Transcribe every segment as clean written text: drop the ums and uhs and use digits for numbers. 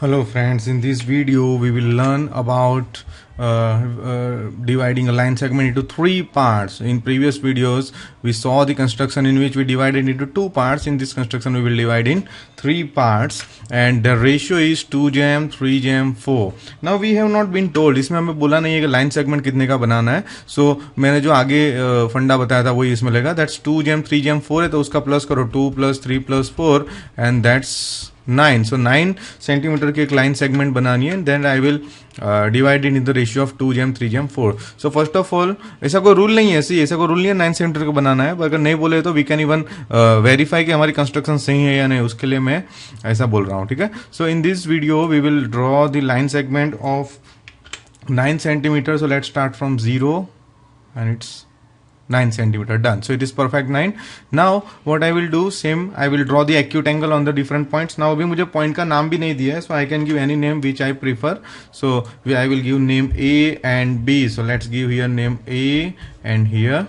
Hello friends, in this video we will learn about dividing a line segment into three parts. In previous videos we saw the construction in which we divided into two parts. In this construction we will divide in three parts and the ratio is 2 jam 3 jam 4. Now we have not been told, इसमें हमें बोला नहीं है कि line segment कितने का बनाना है. सो मैंने जो आगे फंडा बताया था वही इसमें लेगा. दैट्स 2 jam 3 jam 4 है तो उसका प्लस करो 2 + 3 + 4 एंड दैट्स 9. So 9 सेंटीमीटर की एक लाइन सेगमेंट बनानी है. Then I will divide in the ratio of 2 jam 3 jam 4. So first of all ऐसा कोई रूल नहीं है, ऐसा कोई रूल नहीं है 9 सेंटीमीटर का बनाना है. अगर नहीं बोले तो वी कैन इवन वेरीफाई कि हमारी कंस्ट्रक्शन सही है या नहीं, उसके लिए मैं ऐसा बोल रहा हूँ. ठीक है. So in this video we will draw the line segment of 9 centimetre. So let's start from 0 and it's 9 centimeter. Done. So it is perfect 9. Now what I will do, same I will draw the acute angle on the different points. Now अभी मुझे point का नाम भी नहीं दिया है, so I can give any name which I prefer. So I will give name A and B. So let's give here name A and here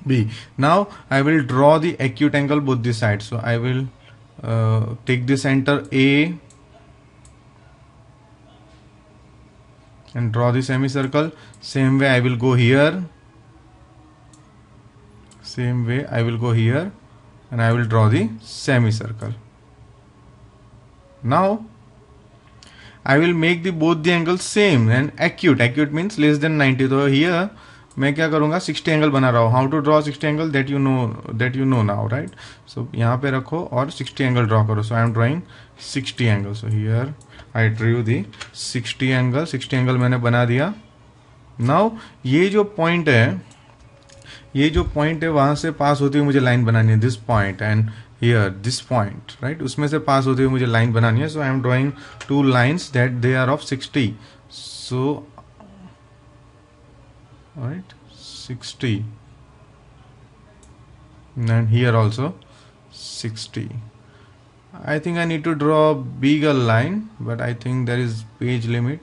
B. Now I will draw the acute angle both the sides. So I will take the center A and draw the semicircle. Same way I will go here. Same way I will go here and I will draw the semicircle. Now I will make the both the angles same and acute. Acute means less than 90. तो here मैं क्या करूँगा 60 angle बना रहा हूँ. How to draw 60 angle that you know now, right. So यहाँ पे रखो और 60 एंगल ड्रॉ करो. So I am drawing 60 angle. So here I drew the 60 angle. 60 angle मैंने बना दिया. नाउ ये जो पॉइंट है वहां से पास होती हुई मुझे लाइन बनानी है. This point and here this point, right, उसमें से पास होती हुई मुझे लाइन बनानी है. So I am drawing two lines that they are of 60. So right 60 and here also 60. I think I need to draw a bigger line, but I think there is page limit.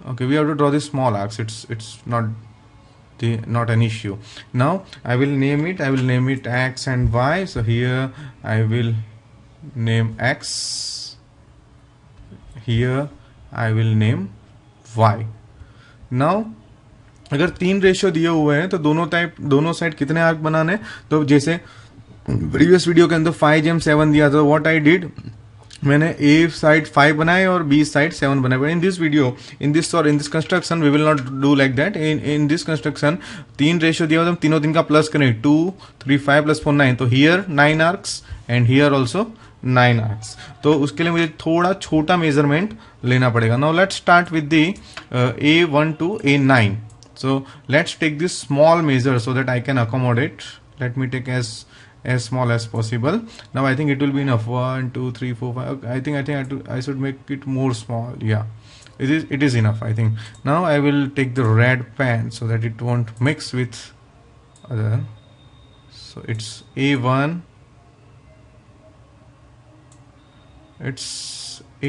Okay, we have to draw the small arcs. It's not an issue. Now I will name it. I will name it X and Y. So here I will name X. Here I will name Y. Now अगर तीन ratio दिए हुए हैं तो दोनों side कितने arc बनाने. तो जैसे प्रीवियस वीडियो के अंदर 5 jam 7 दिया था. व्हाट आई डिड, मैंने ए साइड 5 बनाए और बी साइड 7 बनाए. In this video in this construction we will not do like that. In this construction तीन रेशियो दिया हुआ, तीनों दिन का प्लस करें. 2 3 5 + 4 9. तो here 9 arcs and here also 9 arcs. तो उसके लिए मुझे थोड़ा छोटा मेजरमेंट लेना पड़ेगा. Now let's start with the A1 to A9. So let's take this small measure so that I can accommodate. Let me take as small as possible. Now I think it will be enough. 1 2 3 4 5. I think I should make it more small. Yeah, it is enough, I think. Now I will take the red pen so that it won't mix with other. So it's A1, it's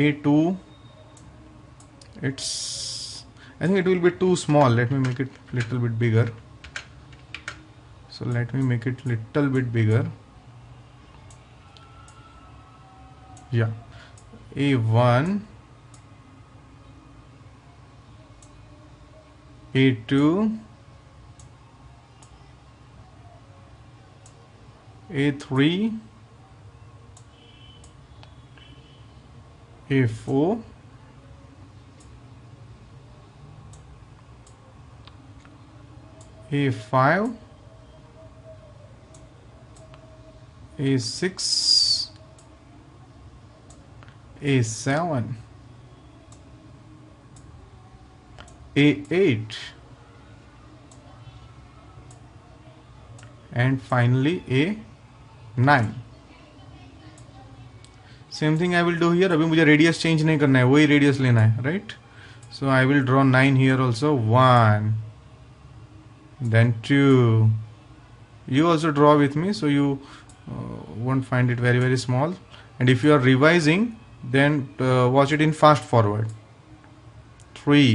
A2, it's, I think it will be too small. Let me make it little bit bigger. So let me make it little bit bigger. Yeah, A1, A2, A3, A4, A5, A6, A7, A8, and finally A9. Same thing I will do here. अभी मुझे radius change नहीं करना है, वही radius लेना है, right. So I will draw 9 here also. 1, then 2. You also draw with me so you won't find it very very small. And if you are revising, then watch it in fast forward. 3,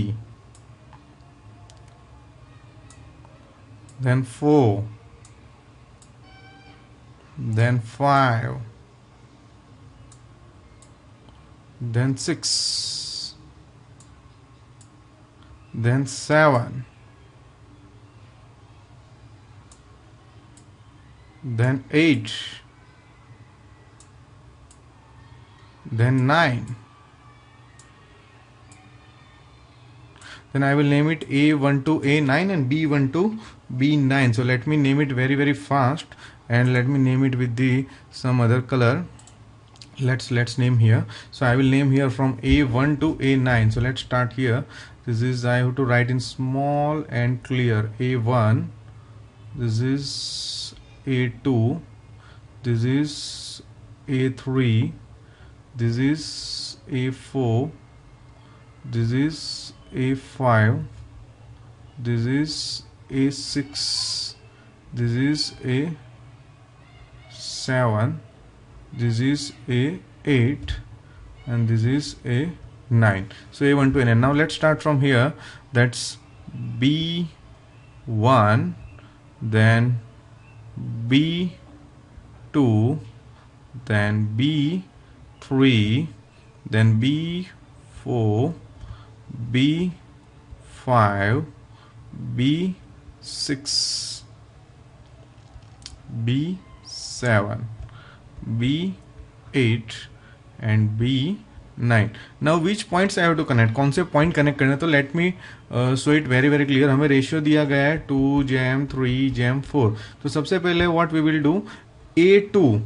then 4, then 5, then 6, then 7, then 8, then 9. Then I will name it A1 to A9 and B1 to B9. So let me name it very fast, and let me name it with the some other color. Let's name here. So I will name here from A1 to A9. So let's start here. This is, I have to write in small and clear, A1, this is A2, this is A3, this is A4, this is A5, this is A6, this is A7, this is A8, and this is A9. So A1 to A9. Now let's start from here. That's B1, then B2, then B3, then B4, B5, B6, B7, B8 and B9. Now which points I have to connect? कौन से point connect करने? तो let me show it very clear. हमें ratio दिया गया है 2:3:4. तो सबसे पहले what we will do, A2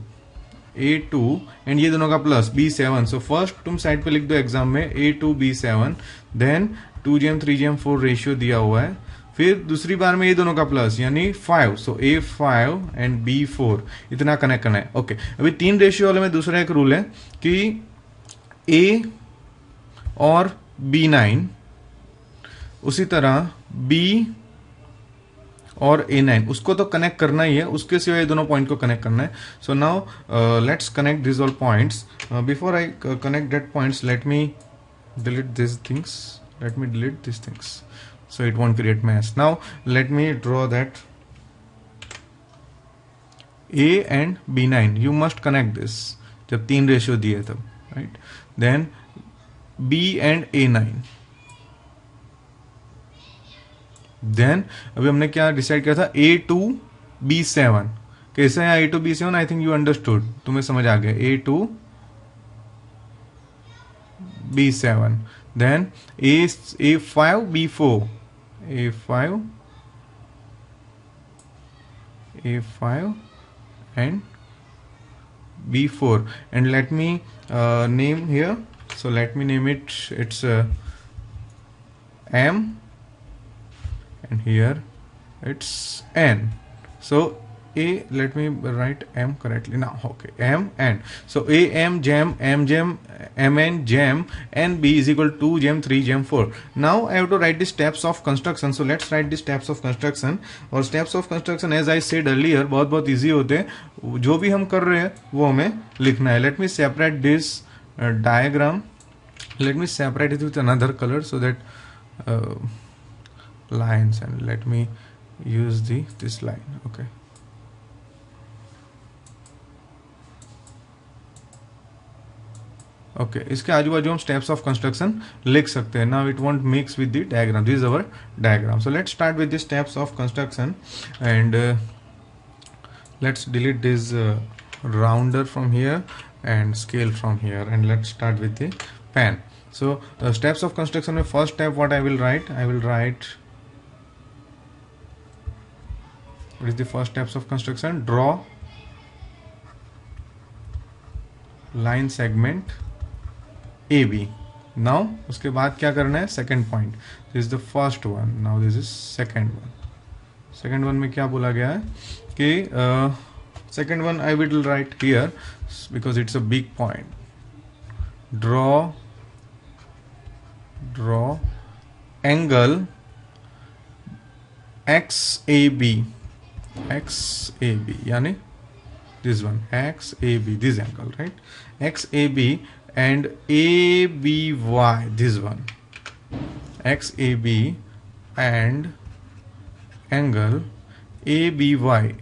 and ये दोनों का प्लस B7. सो फर्स्ट तुम साइड पे लिख दो एग्जाम में A2 B7, देन 2:3:4 रेशियो दिया हुआ है. फिर दूसरी बार में ये दोनों का प्लस यानी 5. सो A5 एंड B4 इतना कनेक्ट करना है. ओके अभी 3 रेशियो वाले में दूसरा एक रूल है कि A और B9, उसी तरह B और A9 उसको तो कनेक्ट करना ही है, उसके सिवाय ये दोनों पॉइंट को कनेक्ट करना है. So now let's connect this all points. Before I connect that points, let me delete these things, so it won't create mess. Now let me draw that A and B9. You must connect this जब 3 ratio दिए तब, right? Then B and A9. Then अभी हमने क्या decide किया था, A2 B7. कैसे है A2 B7? I think you understood, तुम्हें समझ आ गया. A2 B7, then A5 B4, A5 and B4, and let me name here. So let me name it, it's M, and here it's N. So let me write M correctly now. Okay, M and so AM gem M gem MN gem NB is equal to gem 3 gem 4. Now I have to write the steps of construction. So let's write the steps of construction. और steps of construction as I said earlier बहुत easy होते हैं. जो भी हम कर रहे हैं वो हमें लिखना है. Let me separate this diagram. Let me separate it with another color so that lines, and let me use this line. Okay, okay, इसके आजू बाजू हम steps of construction लिख सकते हैं. Now it won't mix with the diagram. This is our diagram. So let's start with the steps of construction, and let's delete this rounder from here and scale from here, and let's start with the pen. So steps of construction में first step what I will write, what is the first steps of construction? Draw line segment AB. Now उसके बाद क्या करना है? Second point. This is the first one. Now this is second one. Second one में क्या बोला गया है कि second one I will write here because it's a big point. Draw angle XAB यानी this one XAB, this angle, right? XAB and ABY, this one XAB and angle ABY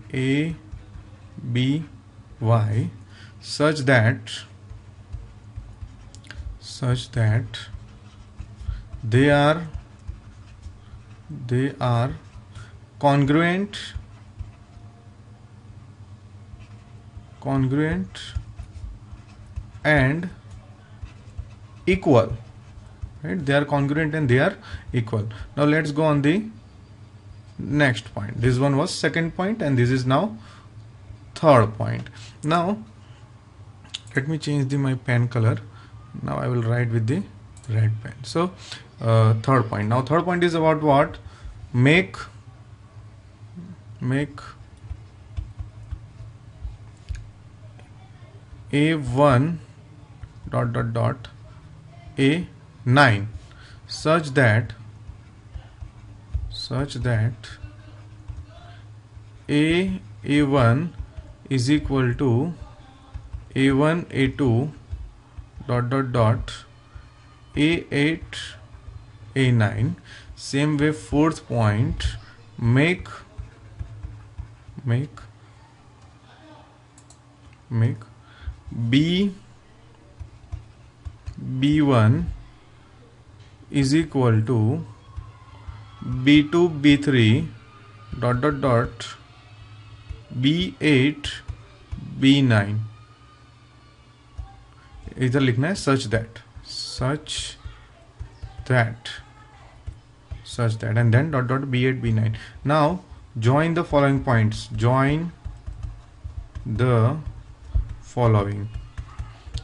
such such that they are congruent and equal, right? They are congruent and they are equal. Now let's go on the next point. This one was second point and this is now third point. Now let me change my pen color. Now I will write with the red pen. So third point. Now third point is about what? Make A1 ... A9 such that A1 is equal to A1 A2 ... A8 A9. Same way fourth point, make B1 is equal to B2 B3 ... B8 B9. इधर लिखना है such that and then ... B8 B9. Now join the following points. Join the following.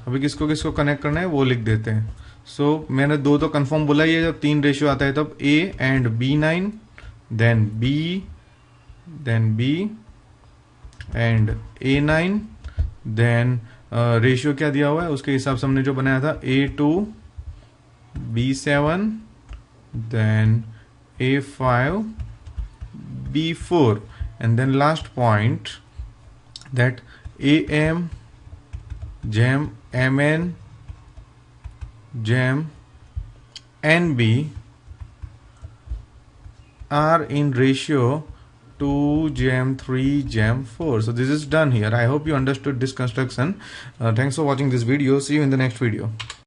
अभी किसको connect करना है वो लिख देते हैं. सो मैंने दो तो कंफर्म बोला ही है. जब 3 रेशियो आता है तब A and B9 then B and A9 then ratio क्या दिया हुआ है उसके हिसाब से हमने जो बनाया था A2 B7 then A5 B4 and then last point that AM jam MN jam NB are in ratio 2 jam 3 jam 4. So this is done here. I hope you understood this construction. Thanks for watching this video. See you in the next video.